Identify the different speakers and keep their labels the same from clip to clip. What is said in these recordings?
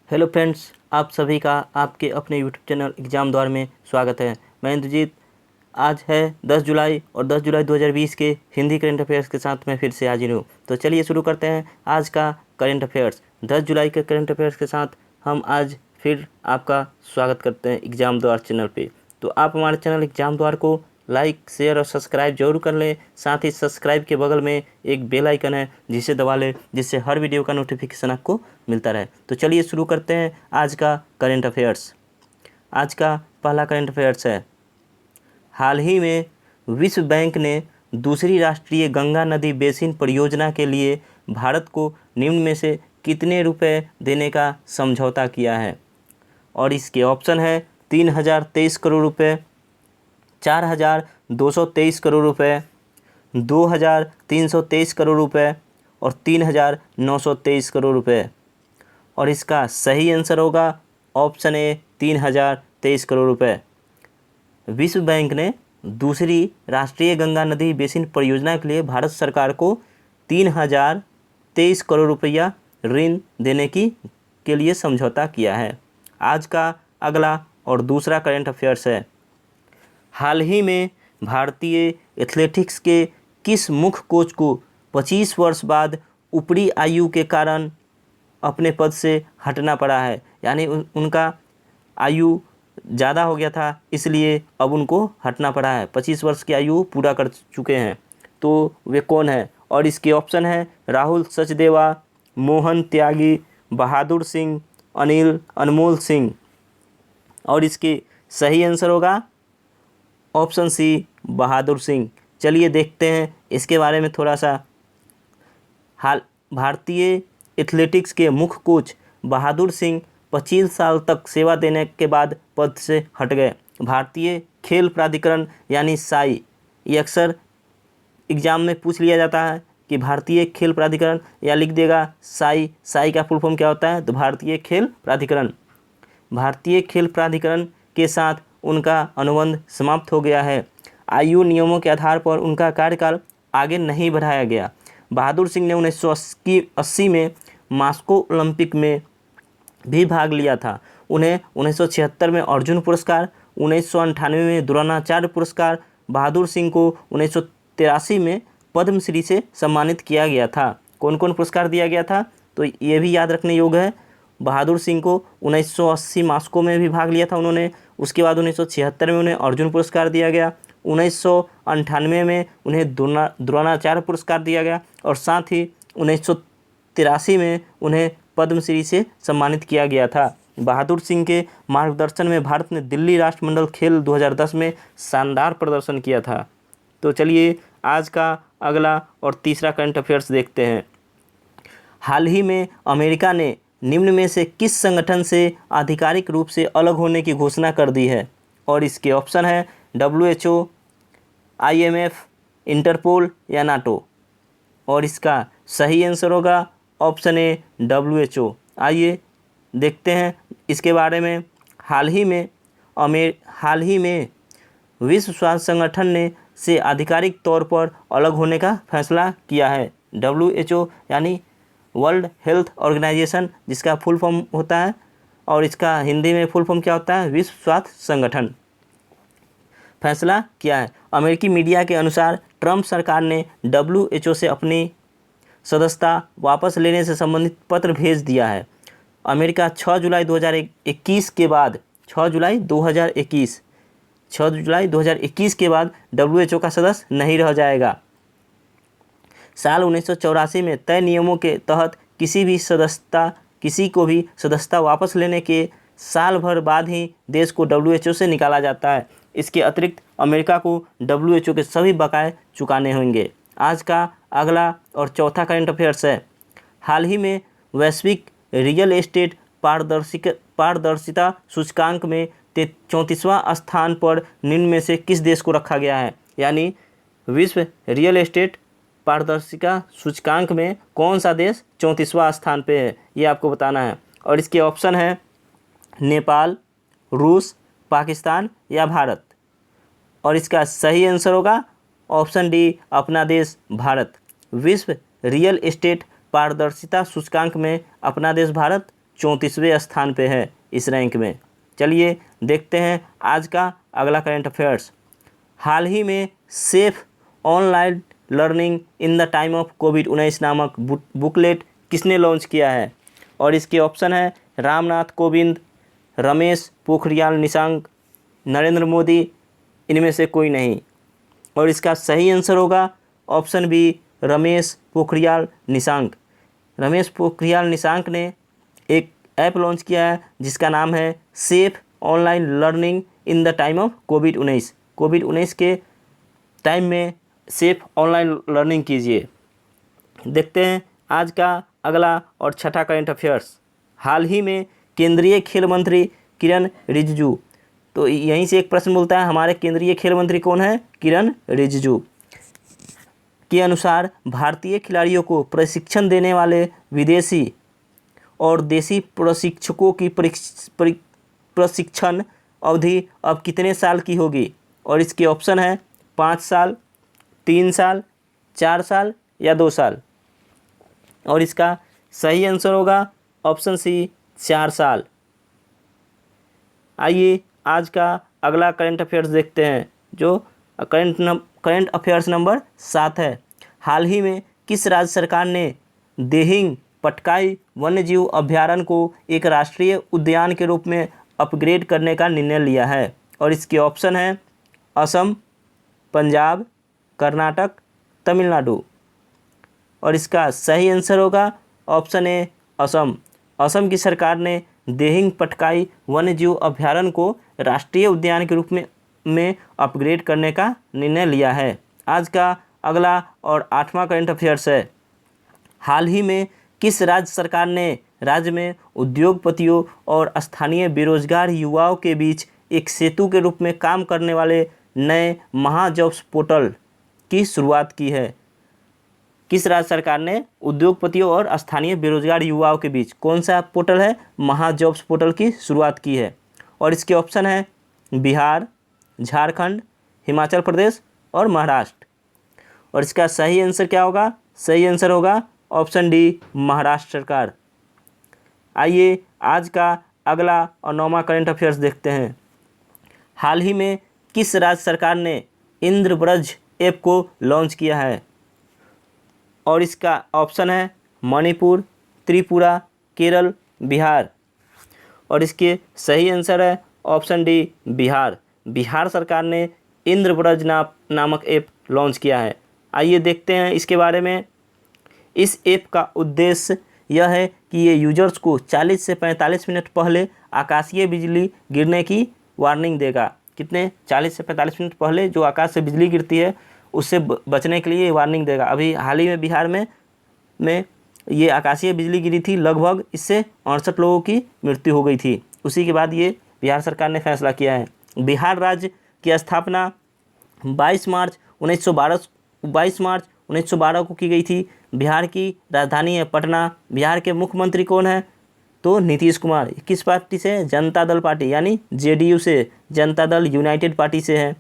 Speaker 1: Hello friends, आप सभी का आपके अपने यूट्यूब चैनल एग्ज़ाम द्वार में स्वागत है। मैं इंद्रजीत। आज है 10 जुलाई और 10 जुलाई 2020 के हिंदी करंट अफेयर्स के साथ मैं फिर से हाजिर हूँ। तो चलिए शुरू करते हैं आज का करंट अफेयर्स। 10 जुलाई के करंट अफेयर्स के साथ हम आज फिर आपका स्वागत करते हैं एग्ज़ाम द्वार चैनल पे। तो आप हमारे चैनल एग्ज़ाम द्वार को लाइक, शेयर और सब्सक्राइब जरूर कर लें। साथ ही सब्सक्राइब के बगल में एक बेल आइकन है जिसे दबा लें, जिससे हर वीडियो का नोटिफिकेशन आपको मिलता रहे। तो चलिए शुरू करते हैं आज का करंट अफेयर्स। आज का पहला करंट अफेयर्स है, हाल ही में विश्व बैंक ने दूसरी राष्ट्रीय गंगा नदी बेसिन परियोजना के लिए भारत को निम्न में से कितने रुपए देने का समझौता किया है? और इसके ऑप्शन है 3023 करोड़ रुपये, 4223 करोड़ रुपये, 2323 करोड़ रुपये और 3923 करोड़ रुपये। और इसका सही आंसर होगा ऑप्शन ए 3023 करोड़ रुपये। विश्व बैंक ने दूसरी राष्ट्रीय गंगा नदी बेसिन परियोजना के लिए भारत सरकार को 3023 करोड़ रुपया ऋण देने के लिए समझौता किया है। आज का अगला और दूसरा करंट अफेयर्स है, हाल ही में भारतीय एथलेटिक्स के किस मुख्य कोच को 25 वर्ष बाद ऊपरी आयु के कारण अपने पद से हटना पड़ा है? यानी उनका आयु ज़्यादा हो गया था, इसलिए अब उनको हटना पड़ा है। 25 वर्ष की आयु पूरा कर चुके हैं, तो वे कौन है? और इसके ऑप्शन है राहुल सचदेवा, मोहन त्यागी, बहादुर सिंह, अनमोल सिंह। और इसके सही आंसर होगा ऑप्शन सी बहादुर सिंह। चलिए देखते हैं इसके बारे में थोड़ा सा। हाल भारतीय एथलेटिक्स के मुख्य कोच बहादुर सिंह 25 साल तक सेवा देने के बाद पद से हट गए। भारतीय खेल प्राधिकरण यानी साई, ये अक्सर एग्जाम में पूछ लिया जाता है कि भारतीय खेल प्राधिकरण, या लिख देगा साई। साई का फुल फॉर्म क्या होता है? तो भारतीय खेल प्राधिकरण। भारतीय खेल प्राधिकरण के साथ उनका अनुबंध समाप्त हो गया है। आयु नियमों के आधार पर उनका कार्यकाल आगे नहीं बढ़ाया गया। बहादुर सिंह ने 1980 में मॉस्को ओलंपिक में भी भाग लिया था। उन्हें 1976 में अर्जुन पुरस्कार, 1998 में द्रोणाचार्य पुरस्कार, बहादुर सिंह को 1983 में पद्मश्री से सम्मानित किया गया था। कौन कौन पुरस्कार दिया गया था? तो ये भी याद रखने योग्य है। बहादुर सिंह को 1980 मॉस्को में भी भाग लिया था उन्होंने। उसके बाद 1976 में उन्हें अर्जुन पुरस्कार दिया गया, 1998 में उन्हें द्रोणाचार्य पुरस्कार दिया गया, और साथ ही 1983 में उन्हें पद्मश्री से सम्मानित किया गया था। बहादुर सिंह के मार्गदर्शन में भारत ने दिल्ली राष्ट्रमंडल खेल 2010 में शानदार प्रदर्शन किया था। तो चलिए आज का अगला और तीसरा करंट अफेयर्स देखते हैं। हाल ही में अमेरिका ने निम्न में से किस संगठन से आधिकारिक रूप से अलग होने की घोषणा कर दी है? और इसके ऑप्शन है WHO, IMF, इंटरपोल या नाटो। और इसका सही आंसर होगा ऑप्शन ए WHO। आइए देखते हैं इसके बारे में। हाल ही में विश्व स्वास्थ्य संगठन ने से आधिकारिक तौर पर अलग होने का फैसला किया है। WHO यानी वर्ल्ड हेल्थ ऑर्गेनाइजेशन, जिसका फुल फॉर्म होता है, और इसका हिंदी में फुल फॉर्म क्या होता है? विश्व स्वास्थ्य संगठन। फैसला किया है। अमेरिकी मीडिया के अनुसार ट्रंप सरकार ने WHO से अपनी सदस्यता वापस लेने से संबंधित पत्र भेज दिया है। अमेरिका 6 जुलाई 2021 के बाद 6 जुलाई 2021 के बाद WHO का सदस्य नहीं रह जाएगा। साल 1984 में तय नियमों के तहत किसी को भी सदस्यता वापस लेने के साल भर बाद ही देश को WHO से निकाला जाता है। इसके अतिरिक्त अमेरिका को WHO के सभी बकाये चुकाने होंगे। आज का अगला और चौथा करंट अफेयर्स है, हाल ही में वैश्विक रियल एस्टेट पारदर्शिता सूचकांक में 34वां स्थान पर निम्न में से किस देश को रखा गया है? यानी विश्व रियल एस्टेट पारदर्शिता सूचकांक में कौन सा देश 34वां स्थान पे है, ये आपको बताना है। और इसके ऑप्शन है नेपाल, रूस, पाकिस्तान या भारत। और इसका सही आंसर होगा ऑप्शन डी, अपना देश भारत। विश्व रियल एस्टेट पारदर्शिता सूचकांक में अपना देश भारत 34वें स्थान पे है इस रैंक में। चलिए देखते हैं आज का अगला करंट अफेयर्स। हाल ही में safe online learning in the time of कोविड-19 नामक बुकलेट किसने लॉन्च किया है? और इसके ऑप्शन है रामनाथ कोविंद, रमेश पोखरियाल निशंक, नरेंद्र मोदी, इनमें से कोई नहीं। और इसका सही आंसर होगा ऑप्शन बी, रमेश पोखरियाल निशंक। रमेश पोखरियाल निशंक ने एक ऐप लॉन्च किया है जिसका नाम है safe online learning in the time of कोविड-19। कोविड-19 के टाइम में सेफ ऑनलाइन लर्निंग कीजिए। देखते हैं आज का अगला और छठा करंट अफेयर्स। हाल ही में केंद्रीय खेल मंत्री किरण रिजिजू, तो यहीं से एक प्रश्न बोलता है हमारे केंद्रीय खेल मंत्री कौन है? किरण रिजिजू के अनुसार भारतीय खिलाड़ियों को प्रशिक्षण देने वाले विदेशी और देसी प्रशिक्षकों की प्रशिक्षण अवधि अब कितने साल की होगी? और इसके ऑप्शन है 5 साल, 3 साल, 4 साल या 2 साल। और इसका सही आंसर होगा ऑप्शन सी, 4 साल। आइए आज का अगला करंट अफेयर्स देखते हैं जो करंट अफेयर्स नंबर 7 है। हाल ही में किस राज्य सरकार ने देहिंग पटकाई वन्यजीव अभयारण्य को एक राष्ट्रीय उद्यान के रूप में अपग्रेड करने का निर्णय लिया है? और इसके ऑप्शन है असम, पंजाब, कर्नाटक, तमिलनाडु। और इसका सही आंसर होगा ऑप्शन ए, असम। असम की सरकार ने देहिंग पटकाई वन्यजीव अभयारण्य को राष्ट्रीय उद्यान के रूप में अपग्रेड करने का निर्णय लिया है। आज का अगला और 8वां करंट अफेयर्स है। हाल ही में किस राज्य सरकार ने राज्य में उद्योगपतियों और स्थानीय बेरोजगार युवाओं के बीच एक सेतु के रूप में काम करने वाले नए महाजॉब्स पोर्टल की शुरुआत की है? किस राज्य सरकार ने उद्योगपतियों और स्थानीय बेरोजगार युवाओं के बीच कौन सा पोर्टल है? महाजॉब्स पोर्टल की शुरुआत की है। और इसके ऑप्शन है बिहार, झारखंड, हिमाचल प्रदेश और महाराष्ट्र। और इसका सही आंसर क्या होगा? सही आंसर होगा ऑप्शन डी, महाराष्ट्र सरकार। आइए आज का अगला और 9वां करंट अफेयर्स देखते हैं। हाल ही में किस राज्य सरकार ने इंद्रब्रज ऐप को लॉन्च किया है? और इसका ऑप्शन है मणिपुर, त्रिपुरा, केरल, बिहार। और इसके सही आंसर है ऑप्शन डी, बिहार। बिहार सरकार ने इंद्रब्रज नामक ऐप लॉन्च किया है। आइए देखते हैं इसके बारे में। इस ऐप का उद्देश्य यह है कि ये यूजर्स को 40 से 45 मिनट पहले आकाशीय बिजली गिरने की वार्निंग देगा। कितने? 40 से 45 मिनट पहले जो आकाश से बिजली गिरती है उससे बचने के लिए वार्निंग देगा। अभी हाल ही में बिहार में ये आकाशीय बिजली गिरी थी, लगभग इससे 68 लोगों की मृत्यु हो गई थी। उसी के बाद ये बिहार सरकार ने फैसला किया है। बिहार राज्य की स्थापना 22 मार्च 1912 को की गई थी। बिहार की राजधानी है पटना। बिहार के मुख्यमंत्री कौन है? तो नीतीश कुमार। किस पार्टी से? जनता दल पार्टी यानी जेडीयू से, जनता दल यूनाइटेड पार्टी से है।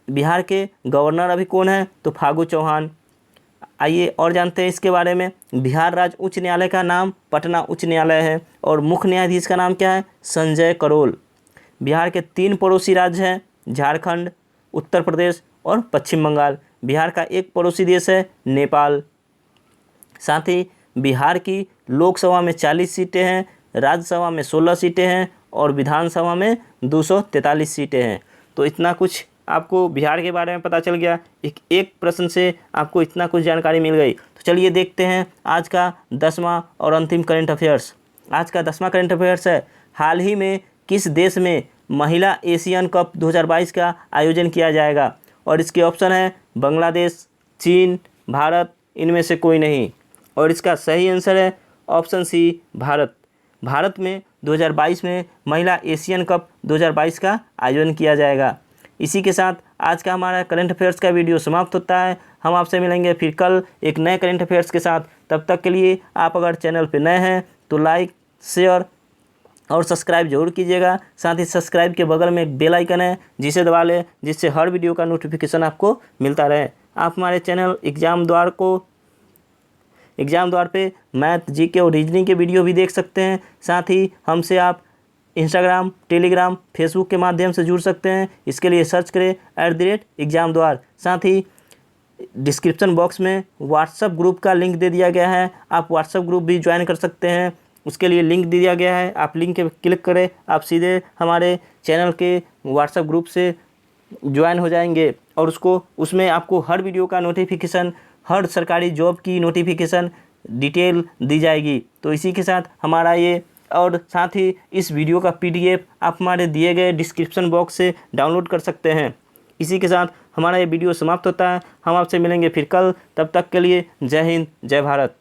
Speaker 1: बिहार के गवर्नर अभी कौन है? तो फागू चौहान। आइए और जानते हैं इसके बारे में। बिहार राज्य उच्च न्यायालय का नाम पटना उच्च न्यायालय है और मुख्य न्यायाधीश का नाम क्या है? संजय करोल। बिहार के 3 पड़ोसी राज्य हैं, झारखंड, उत्तर प्रदेश और पश्चिम बंगाल। बिहार का एक पड़ोसी देश है नेपाल। साथ ही बिहार की लोकसभा में 40 सीटें हैं, राज्यसभा में 16 सीटें हैं और विधानसभा में 243 सीटें हैं। तो इतना कुछ आपको बिहार के बारे में पता चल गया। एक प्रश्न से आपको इतना कुछ जानकारी मिल गई। तो चलिए देखते हैं आज का 10वां और अंतिम करंट अफेयर्स। आज का 10वां करंट अफेयर्स है। हाल ही में किस देश में महिला एशियन कप 2022 का आयोजन किया जाएगा? और इसके ऑप्शन है बांग्लादेश, चीन, भारत, इनमें से कोई नहीं। और इसका सही आंसर है ऑप्शन सी, भारत। भारत में 2022 में महिला एशियन कप 2022 का आयोजन किया जाएगा। इसी के साथ आज का हमारा करंट अफेयर्स का वीडियो समाप्त होता है। हम आपसे मिलेंगे फिर कल एक नए करंट अफेयर्स के साथ। तब तक के लिए आप अगर चैनल पर नए हैं तो लाइक, शेयर और सब्सक्राइब जरूर कीजिएगा। साथ ही सब्सक्राइब के बगल में एक बेल आइकन है जिसे दबा लें, जिससे हर वीडियो का नोटिफिकेशन आपको मिलता रहे। आप हमारे चैनल एग्जाम द्वार को एग्ज़ाम द्वार पे मैथ, जीके और रीजनिंग के वीडियो भी देख सकते हैं। साथ ही हमसे आप इंस्टाग्राम, टेलीग्राम, फेसबुक के माध्यम से जुड़ सकते हैं। इसके लिए सर्च करें @एग्जाम द्वार। साथ ही डिस्क्रिप्शन बॉक्स में व्हाट्सएप ग्रुप का लिंक दे दिया गया है, आप व्हाट्सएप ग्रुप भी ज्वाइन कर सकते हैं। उसके लिए लिंक दे दिया गया है, आप लिंक पे क्लिक करें, आप सीधे हमारे चैनल के व्हाट्सएप ग्रुप से ज्वाइन हो जाएंगे और उसमें आपको हर वीडियो का नोटिफिकेशन, हर सरकारी जॉब की नोटिफिकेशन डिटेल दी जाएगी। तो इसी के साथ हमारा ये, और साथ ही इस वीडियो का PDF आप हमारे दिए गए डिस्क्रिप्शन बॉक्स से डाउनलोड कर सकते हैं। इसी के साथ हमारा ये वीडियो समाप्त होता है। हम आपसे मिलेंगे फिर कल, तब तक के लिए जय हिंद, जय भारत।